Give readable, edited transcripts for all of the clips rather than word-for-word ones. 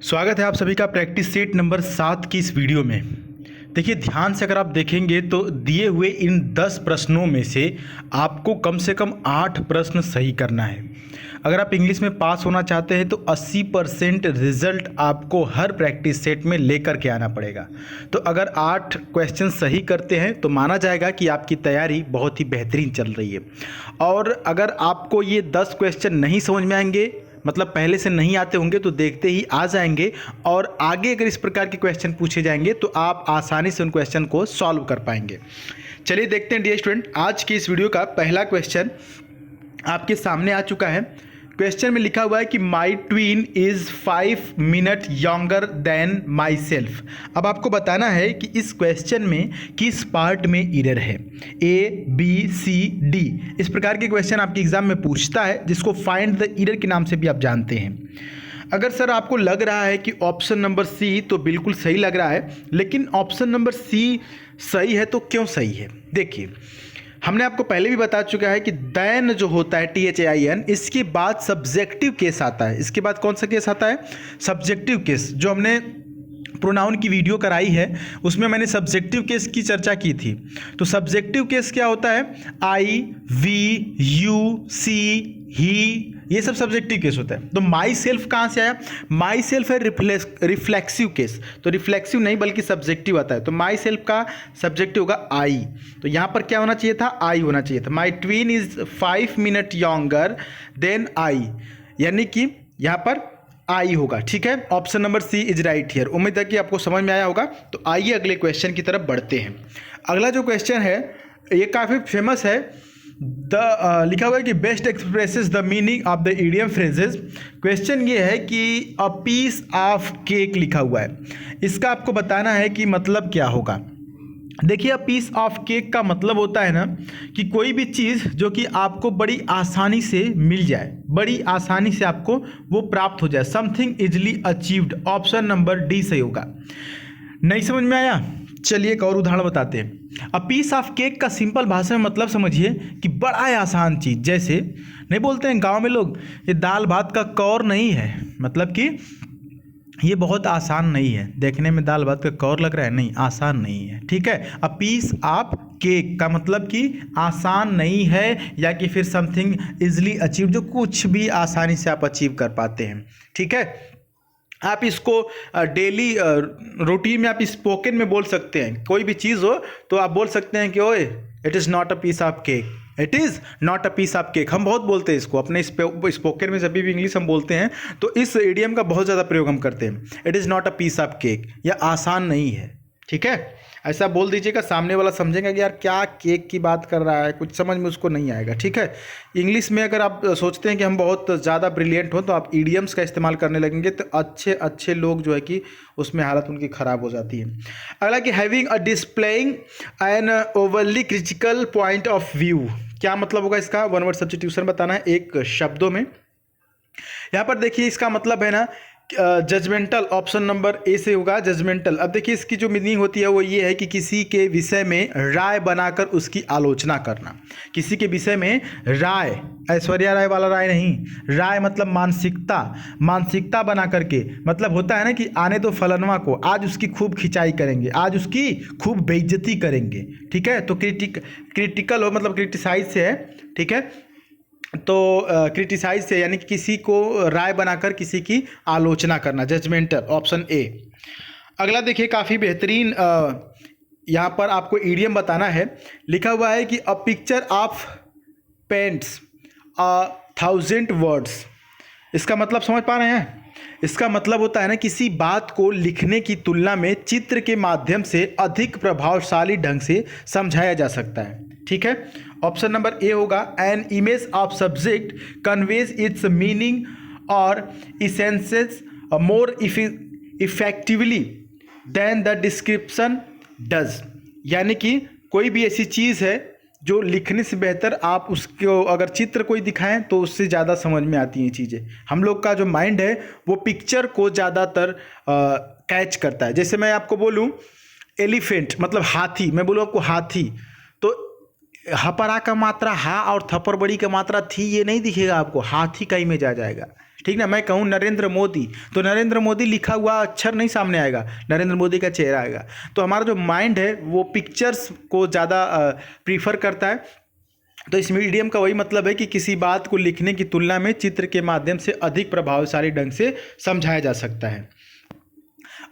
स्वागत है आप सभी का प्रैक्टिस सेट नंबर 7 की इस वीडियो में। देखिए ध्यान से अगर आप देखेंगे तो दिए हुए इन 10 प्रश्नों में से आपको कम से कम 8 प्रश्न सही करना है। अगर आप इंग्लिश में पास होना चाहते हैं तो 80% रिजल्ट आपको हर प्रैक्टिस सेट में लेकर के आना पड़ेगा। तो अगर 8 क्वेश्चन सही करते हैं तो माना जाएगा कि आपकी तैयारी बहुत ही बेहतरीन चल रही है। और अगर आपको ये 10 क्वेश्चन नहीं समझ में आएंगे, मतलब पहले से नहीं आते होंगे, तो देखते ही आ जाएंगे और आगे अगर इस प्रकार के क्वेश्चन पूछे जाएंगे तो आप आसानी से उन क्वेश्चन को सॉल्व कर पाएंगे। चलिए देखते हैं डियर स्टूडेंट, आज की इस वीडियो का पहला क्वेश्चन आपके सामने आ चुका है। क्वेश्चन में लिखा हुआ है कि my twin is 5 minute younger than myself. अब आपको बताना है कि इस क्वेश्चन में किस पार्ट में एरर है, ए बी सी डी। इस प्रकार के क्वेश्चन आपके एग्जाम में पूछता है, जिसको फाइंड द एरर के नाम से भी आप जानते हैं। अगर सर आपको लग रहा है कि ऑप्शन नंबर सी तो बिल्कुल सही लग रहा है, लेकिन ऑप्शन नंबर सी सही है तो क्यों सही है? देखिए, हमने आपको पहले भी बता चुका है कि दैन जो होता है THAIN, इसके बाद सब्जेक्टिव केस आता है। इसके बाद कौन सा केस आता है? Subjective case. जो हमने प्रोनाउन की वीडियो कराई है उसमें मैंने सब्जेक्टिव केस की चर्चा की थी। तो सब्जेक्टिव केस क्या होता है? आई, वी, यू, सी, ही, ये सब सब्जेक्टिव केस होता है। तो माई सेल्फ कहाँ से आया? माई सेल्फ है रिफ्लेक्सिव केस। तो रिफ्लेक्सिव नहीं बल्कि सब्जेक्टिव आता है। तो माई सेल्फ का सब्जेक्टिव होगा आई। तो यहाँ पर क्या होना चाहिए था? आई होना चाहिए था। My twin is 5 minute younger than I, यानी कि यहाँ पर आई होगा। ठीक है, option number C is right here. उम्मीद है कि आपको समझ में आया होगा। तो आइए अगले क्वेश्चन की तरफ बढ़ते हैं। अगला जो क्वेश्चन है ये काफ़ी फेमस है। लिखा हुआ है कि best expresses the meaning of the idiom phrases. Question ये है कि अ पीस ऑफ केक लिखा हुआ है, इसका आपको बताना है कि मतलब क्या होगा। देखिए, पीस ऑफ केक का मतलब होता है ना कि कोई भी चीज़ जो कि आपको बड़ी आसानी से मिल जाए, बड़ी आसानी से आपको वो प्राप्त हो जाए, something easily achieved. Option number D सही होगा। नहीं समझ में आया? चलिए एक और उदाहरण बताते हैं। अ पीस ऑफ केक का सिंपल भाषा में मतलब समझिए कि बड़ा आसान चीज़। जैसे नहीं बोलते हैं गांव में लोग, ये दाल भात का कौर नहीं है, मतलब कि ये बहुत आसान नहीं है। देखने में दाल भात का कौर लग रहा है, नहीं, आसान नहीं है। ठीक है, अ पीस ऑफ केक का मतलब कि आसान नहीं है, या कि फिर समथिंग इजली अचीव, जो कुछ भी आसानी से आप अचीव कर पाते हैं। ठीक है, आप इसको डेली रूटीन में आप स्पोकन में बोल सकते हैं। कोई भी चीज़ हो तो आप बोल सकते हैं कि ओए it is not a piece of cake, it is not a piece of cake. हम बहुत बोलते हैं इसको अपने स्पोकन में। जब भी इंग्लिश हम बोलते हैं तो इस इडियम का बहुत ज़्यादा प्रयोग हम करते हैं। It is not a piece of cake, या आसान नहीं है। ठीक है, ऐसा बोल दीजिएगा, सामने वाला समझेगा कि यार क्या केक की बात कर रहा है, कुछ समझ में उसको नहीं आएगा। ठीक है, इंग्लिश में अगर आप सोचते हैं कि हम बहुत ज़्यादा ब्रिलियंट हो तो आप इडियम्स का इस्तेमाल करने लगेंगे तो अच्छे अच्छे लोग जो है कि उसमें हालत उनकी ख़राब हो जाती है। अगला कि having a displaying an overly critical point of view, क्या मतलब होगा इसका? वन वर्ड सब्स्टिट्यूशन बताना है एक शब्दों में। यहाँ पर देखिए इसका मतलब है ना जजमेंटल। ऑप्शन नंबर ए से होगा जजमेंटल। अब देखिए इसकी जो मीनिंग होती है वो ये है कि किसी के विषय में राय बनाकर उसकी आलोचना करना। किसी के विषय में राय, ऐश्वर्या राय वाला राय नहीं, राय मतलब मानसिकता। मानसिकता बना करके मतलब होता है ना कि आने दो फलनवा को, आज उसकी खूब खिंचाई करेंगे, आज उसकी खूब बेइज्जती करेंगे। ठीक है, तो क्रिटिकल हो मतलब क्रिटिसाइज से है। ठीक है, तो क्रिटिसाइज से यानी कि किसी को राय बनाकर किसी की आलोचना करना, जजमेंटल। Option A. अगला देखिए काफ़ी बेहतरीन यहाँ पर आपको इडियम बताना है। लिखा हुआ है कि a picture of paints 1000 words. इसका मतलब समझ पा रहे हैं? इसका मतलब होता है ना किसी बात को लिखने की तुलना में चित्र के माध्यम से अधिक प्रभावशाली ढंग से समझाया जा सकता है। ठीक है, ऑप्शन नंबर ए होगा an image of subject conveys its meaning और essences more effectively than the description does. यानी कि कोई भी ऐसी चीज़ है जो लिखने से बेहतर आप उसको अगर चित्र कोई दिखाएं तो उससे ज़्यादा समझ में आती हैं चीज़ें। हम लोग का जो माइंड है वो पिक्चर को ज़्यादातर कैच करता है। जैसे मैं आपको बोलूं एलिफेंट मतलब हाथी, मैं बोलूँ आपको हाथी, तो हपरा का मात्रा हा और थप्पड़ बड़ी का मात्रा थी ये नहीं दिखेगा आपको, हाथी का इमेज आ जाएगा। ठीक ना, मैं कहूँ नरेंद्र मोदी तो नरेंद्र मोदी लिखा हुआ अक्षर नहीं सामने आएगा, नरेंद्र मोदी का चेहरा आएगा। तो हमारा जो माइंड है वो पिक्चर्स को ज़्यादा प्रीफर करता है। तो इस मीडियम का वही मतलब है कि किसी बात को लिखने की तुलना में चित्र के माध्यम से अधिक प्रभावशाली ढंग से समझाया जा सकता है।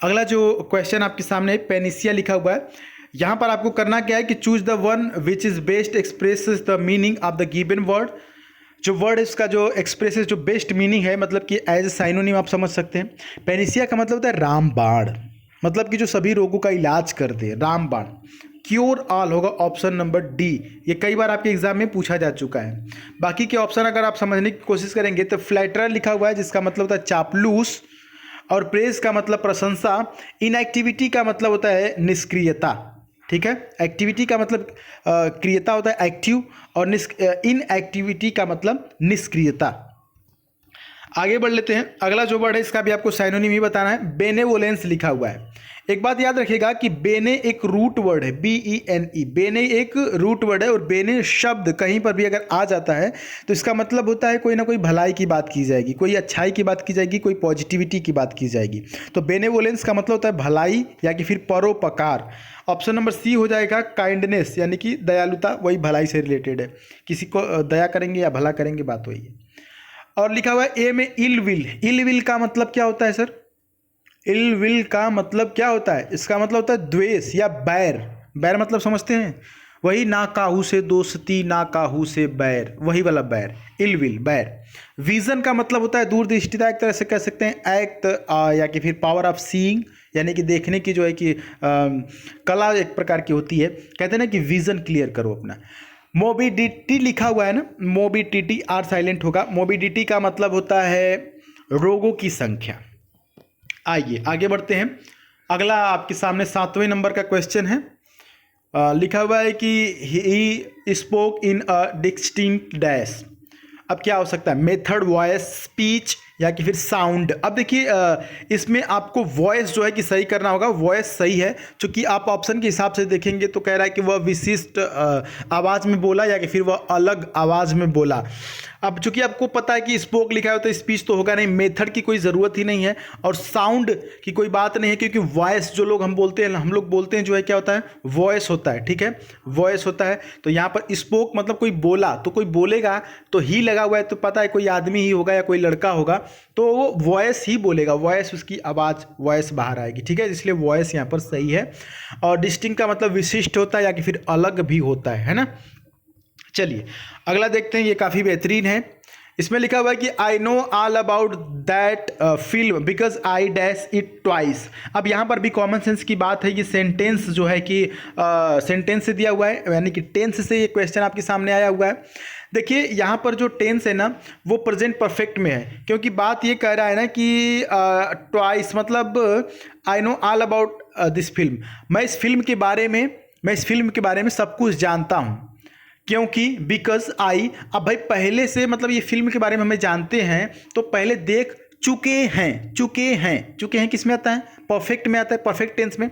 अगला जो क्वेश्चन आपके सामने पेनिसिया लिखा हुआ है, यहाँ पर आपको करना क्या है कि choose the one which is best expresses the meaning of the given word. जो वर्ड इसका जो एक्सप्रेसेस जो बेस्ट मीनिंग है, मतलब कि एज ए साइनोनिम आप समझ सकते हैं। पेनिसिया का मतलब होता है रामबाण, मतलब कि जो सभी रोगों का इलाज करते हैं, रामबाण। क्योर ऑल होगा ऑप्शन नंबर डी, ये कई बार आपके एग्जाम में पूछा जा चुका है। बाकी के ऑप्शन अगर आप समझने की कोशिश करेंगे तो फ्लैटरर लिखा हुआ है जिसका मतलब होता है चापलूस, और प्रेज का मतलब प्रशंसा, इनएक्टिविटी का मतलब होता है निष्क्रियता। ठीक है, एक्टिविटी का मतलब क्रियता होता है एक्टिव, और इनएक्टिविटी का मतलब निष्क्रियता। आगे बढ़ लेते हैं। अगला जो वर्ड है इसका भी आपको साइनोनिम ही बताना है। बेनेवोलेंस लिखा हुआ है। एक बात याद रखिएगा कि बेने एक रूट वर्ड है, BENE, बेने एक रूट वर्ड है, और बेने शब्द कहीं पर भी अगर आ जाता है तो इसका मतलब होता है कोई ना कोई भलाई की बात की जाएगी, कोई अच्छाई की बात की जाएगी, कोई पॉजिटिविटी की बात की जाएगी। तो बेनेवोलेंस का मतलब होता है भलाई या कि फिर परोपकार। ऑप्शन नंबर सी हो जाएगा काइंडनेस, यानी कि दयालुता, वही भलाई से रिलेटेड है, किसी को दया करेंगे या भला करेंगे, बात वही है। और लिखा हुआ है ए में इल विल। इल विल का मतलब क्या होता है सर? इल विल का मतलब क्या होता है? इसका मतलब होता है द्वेष या बैर। बैर मतलब समझते हैं, वही ना काहू से दोस्ती ना काहू से बैर, वही वाला बैर, इल विल, बैर। विजन का मतलब होता है दूरदृष्टिता, एक तरह से कह सकते हैं एक्ट या कि फिर पावर ऑफ सीइंग, यानी कि देखने की जो है कि कला एक प्रकार की होती है। कहते हैं ना कि विजन क्लियर करो अपना। मोबिडिटी लिखा हुआ है ना, मोबिडिटी, आर साइलेंट होगा। मोबिडिटी का मतलब होता है रोगों की संख्या। आइए आगे बढ़ते हैं। अगला आपके सामने 7वें नंबर का क्वेश्चन है। लिखा हुआ है कि he spoke in a distinct dash. अब क्या हो सकता है? मेथड, वॉइस, स्पीच या कि फिर साउंड। अब देखिए इसमें आपको वॉइस जो है कि सही करना होगा। वॉइस सही है, चूँकि आप ऑप्शन के हिसाब से देखेंगे तो कह रहा है कि वह विशिष्ट आवाज़ में बोला या कि फिर वह अलग आवाज़ में बोला। अब चूंकि आपको पता है कि स्पोक लिखा है तो स्पीच तो होगा नहीं, मेथड की कोई ज़रूरत ही नहीं है, और साउंड की कोई बात नहीं है, क्योंकि वॉइस जो लोग हम बोलते हैं, हम लोग बोलते हैं जो है क्या होता है? वॉइस होता है। ठीक है, वॉइस होता है। तो यहाँ पर स्पोक मतलब कोई बोला, तो कोई बोलेगा तो ही लगा हुआ है तो पता है कोई आदमी ही होगा या कोई लड़का होगा, तो वो वॉइस ही बोलेगा, वॉइस, उसकी आवाज़, वॉइस बाहर आएगी। ठीक है, इसलिए वॉइस यहाँ पर सही है। और डिस्टिंक्ट का मतलब विशिष्ट होता है या कि फिर अलग भी होता है ना। चलिए अगला देखते हैं, ये काफ़ी बेहतरीन है। इसमें लिखा हुआ है कि आई know all about that film because I dash it twice. अब यहाँ पर भी कॉमन सेंस की बात है, ये सेंटेंस जो है कि सेंटेंस से दिया हुआ है, यानी कि टेंस से ये क्वेश्चन आपके सामने आया हुआ है। देखिए यहाँ पर जो टेंस है ना वो प्रेजेंट परफेक्ट में है, क्योंकि बात ये कह रहा है ना कि ट्वाइस मतलब आई know all about this film, मैं इस फिल्म के बारे में सब कुछ जानता हूँ। क्योंकि बिकॉज आई, अब भाई पहले से मतलब ये फिल्म के बारे में हमें जानते हैं तो पहले देख चुके हैं किस में आता है? परफेक्ट में आता है, परफेक्ट टेंस में।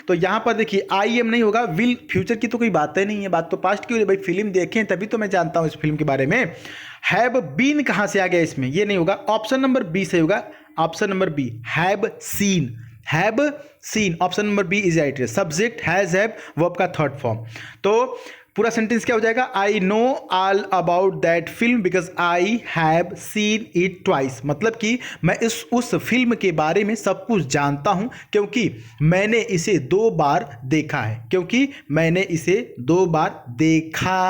तो यहाँ पर देखिए आई एम नहीं होगा, विल, फ्यूचर की तो कोई बात ही नहीं है, बात तो पास्ट की हो रही है। भाई फिल्म देखें तभी तो मैं जानता हूँ इस फिल्म के बारे में। हैव बीन कहाँ से आ गया इसमें? ये नहीं होगा, ऑप्शन नंबर बी सही होगा। Option number B, have seen, option number B is right. Subject has, have, verb का थर्ड फॉर्म। तो पूरा सेंटेंस क्या हो जाएगा? I know all about that film because I have seen it twice, मतलब कि मैं उस फिल्म के बारे में सब कुछ जानता हूं क्योंकि मैंने इसे 2 बार देखा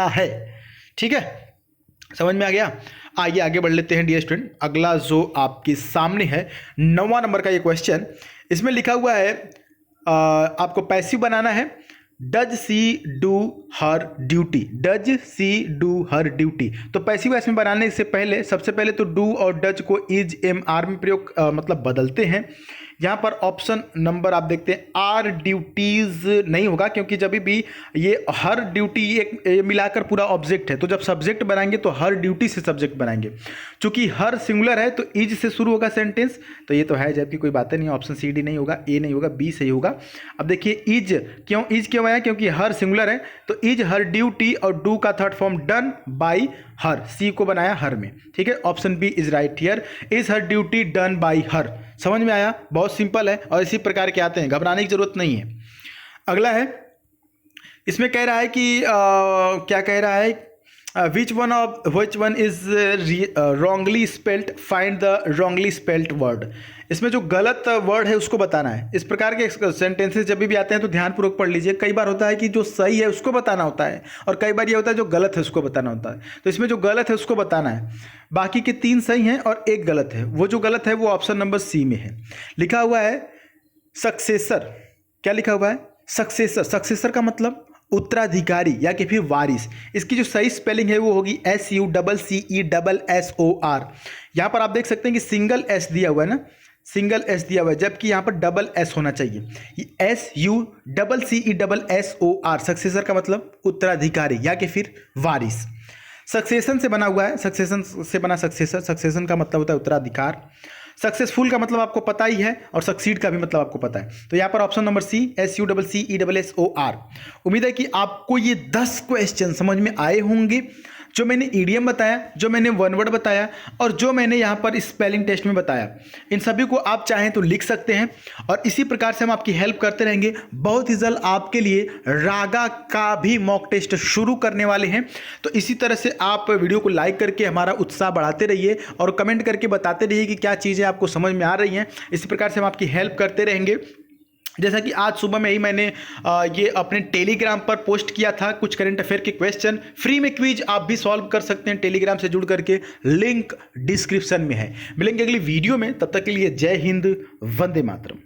है। ठीक है, समझ में आ गया? आइए आगे बढ़ लेते हैं डियर स्टूडेंट। अगला जो आपके सामने है 9वां नंबर का ये क्वेश्चन, इसमें लिखा हुआ है आपको पैसिव बनाना है। Does she do her duty, does she do her duty. तो पैसिव वॉइस में बनाने से पहले सबसे पहले तो डू और डज को इज एम आर में प्रयोग मतलब बदलते हैं। यहाँ पर ऑप्शन नंबर आप देखते हैं आर ड्यूटीज नहीं होगा, क्योंकि जब भी ये हर ड्यूटी एक मिलाकर पूरा ऑब्जेक्ट है, तो जब सब्जेक्ट बनाएंगे तो हर ड्यूटी से सब्जेक्ट बनाएंगे। चूंकि हर सिंगुलर है तो इज से शुरू होगा सेंटेंस, तो ये तो है जबकि कोई बात नहीं। ऑप्शन सी डी नहीं होगा, ए नहीं होगा, बी सही होगा। अब देखिए इज क्यों आया? क्योंकि हर सिंगुलर है तो इज हर ड्यूटी, और डू का third form done by her, C को बनाया हर में, ठीक है। Option B is right here. Is her duty done by her, समझ में आया, बहुत सिंपल है और इसी प्रकार के आते हैं, घबराने की जरूरत नहीं है। अगला है, इसमें कह रहा है कि क्या कह रहा है, which one is wrongly spelled, find the wrongly spelled word. इसमें जो गलत वर्ड है उसको बताना है। इस प्रकार के सेंटेंसेस जब भी आते हैं तो ध्यानपूर्वक पढ़ लीजिए। कई बार होता है कि जो सही है उसको बताना होता है और कई बार ये होता है जो गलत है उसको बताना होता है। तो इसमें जो गलत है उसको बताना है, बाकी के 3 सही हैं और 1 गलत है। वो जो गलत है वो ऑप्शन नंबर सी में है। लिखा हुआ है सक्सेसर, क्या लिखा हुआ है, सक्सेसर। सक्सेसर का मतलब उत्तराधिकारी या कि फिर वारिस। इसकी जो सही स्पेलिंग है वो होगी SUCCESSOR। यहाँ पर आप देख सकते हैं कि सिंगल एस दिया हुआ है ना, सिंगल एस दिया हुआ है, जबकि यहाँ पर डबल एस होना चाहिए। SUCCESSOR, सक्सेसर का मतलब उत्तराधिकारी या कि फिर वारिस। सक्सेशन से बना हुआ है, सक्सेशन से बना सक्सेसर, सक्सेशन का मतलब होता है उत्तराधिकार। सक्सेसफुल का मतलब आपको पता ही है और सक्सीड का भी मतलब आपको पता है। तो यहाँ पर ऑप्शन नंबर सी, SUCCESSOR। उम्मीद है कि आपको ये 10 क्वेश्चन समझ में आए होंगे, जो मैंने ईडियम बताया, जो मैंने वन वर्ड बताया और जो मैंने यहाँ पर स्पेलिंग टेस्ट में बताया। इन सभी को आप चाहें तो लिख सकते हैं और इसी प्रकार से हम आपकी हेल्प करते रहेंगे। बहुत ही जल्द आपके लिए रागा का भी मॉक टेस्ट शुरू करने वाले हैं। तो इसी तरह से आप वीडियो को लाइक करके हमारा उत्साह बढ़ाते रहिए और कमेंट करके बताते रहिए कि क्या चीज़ें आपको समझ में आ रही हैं। इसी प्रकार से हम आपकी हेल्प करते रहेंगे। जैसा कि आज सुबह में ही मैंने ये अपने टेलीग्राम पर पोस्ट किया था कुछ करंट अफेयर के क्वेश्चन, फ्री में क्विज आप भी सॉल्व कर सकते हैं टेलीग्राम से जुड़ करके, लिंक डिस्क्रिप्शन में है। मिलेंगे अगली वीडियो में, तब तक के लिए जय हिंद, वंदे मातरम।